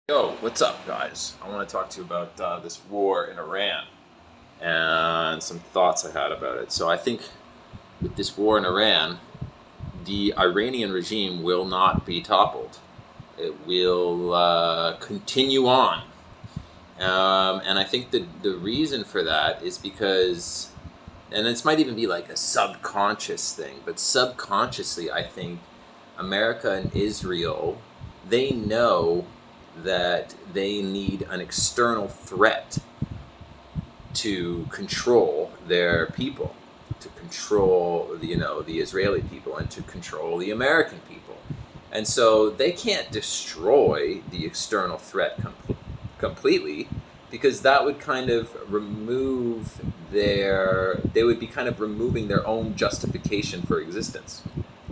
Yo, what's up, guys? I want to talk to you about this war in Iran and some thoughts I had about it. So, I think with this war in Iran, the Iranian regime will not be toppled. It will continue on. And I think the reason for that is because, and this might even be like a subconscious thing, but subconsciously, I think America and Israel, they know that they need an external threat to control their people, to control the Israeli people, and to control the American people. And so they can't destroy the external threat completely, because that would kind of remove they would be kind of removing their own justification for existence.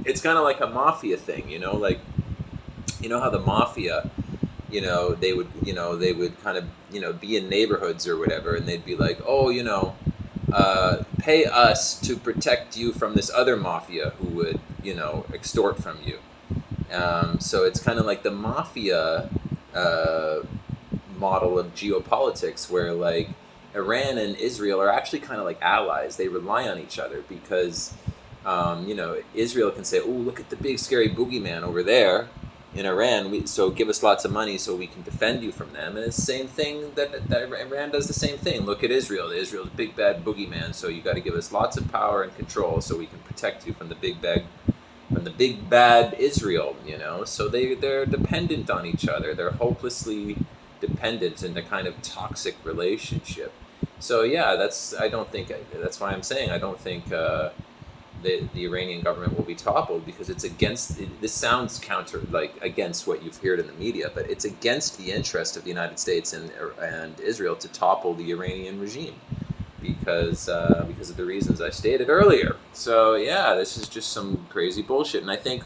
It's kind of like a mafia thing, like, how the mafia, they would kind of, be in neighborhoods or whatever, and they'd be like, oh, pay us to protect you from this other mafia who would, extort from you. So it's kind of like the mafia model of geopolitics, where like Iran and Israel are actually kind of like allies. They rely on each other because, Israel can say, oh, look at the big scary boogeyman over there in Iran, so give us lots of money so we can defend you from them. And it's the same thing that Iran does the same thing. Look at Israel. Israel's big bad boogeyman, so you got to give us lots of power and control so we can protect you from the big bad Israel. So they're dependent on each other. They're hopelessly dependent in a kind of toxic relationship. So yeah, that's why I'm saying I don't think the Iranian government will be toppled, because it's against, this sounds counter, like against what you've heard in the media, but it's against the interest of the United States and Israel to topple the Iranian regime because of the reasons I stated earlier. So yeah, this is just some crazy bullshit. And I think,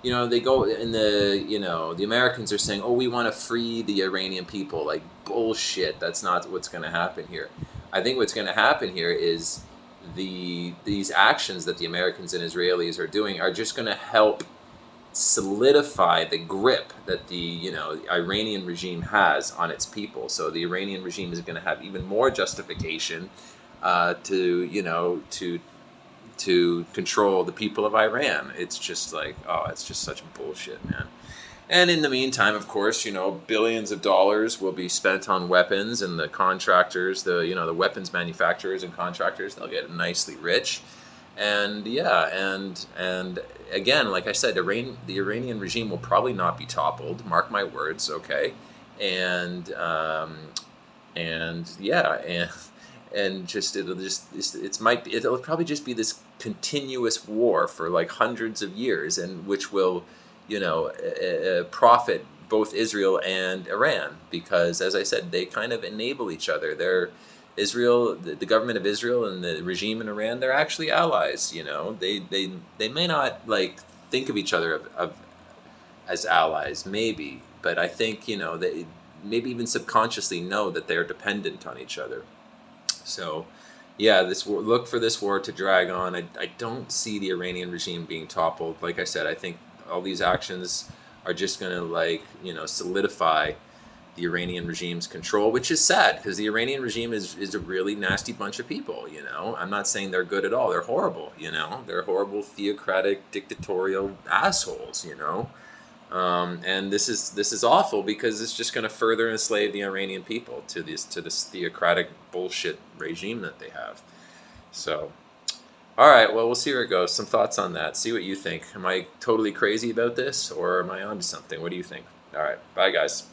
they go in the Americans are saying, oh, we want to free the Iranian people. Like, bullshit. That's not what's going to happen here. I think what's going to happen here is these actions that the Americans and Israelis are doing are just going to help solidify the grip that the Iranian regime has on its people. So the Iranian regime is going to have even more justification to control the people of Iran. It's just like, oh, it's just such bullshit, man. And in the meantime, of course, billions of dollars will be spent on weapons, and the contractors, the weapons manufacturers and contractors, they'll get nicely rich. And yeah, and again, like I said, the Iranian regime will probably not be toppled. Mark my words, okay? And yeah, and just it'll probably just be this continuous war for like hundreds of years, and which will profit both Israel and Iran, because, as I said, they kind of enable each other. The government of Israel and the regime in Iran, they're actually allies. They may not like think of each other as allies, maybe, but I think they maybe even subconsciously know that they're dependent on each other. So yeah, look for this war to drag on. I don't see the Iranian regime being toppled. Like I said, I think all these actions are just going to solidify the Iranian regime's control, which is sad, because the Iranian regime is a really nasty bunch of people. I'm not saying they're good at all. They're horrible. They're horrible, theocratic, dictatorial assholes. And this is awful, because it's just going to further enslave the Iranian people to this theocratic bullshit regime that they have. So, all right, well, we'll see where it goes. Some thoughts on that. See what you think. Am I totally crazy about this, or am I onto something? What do you think? All right, bye, guys.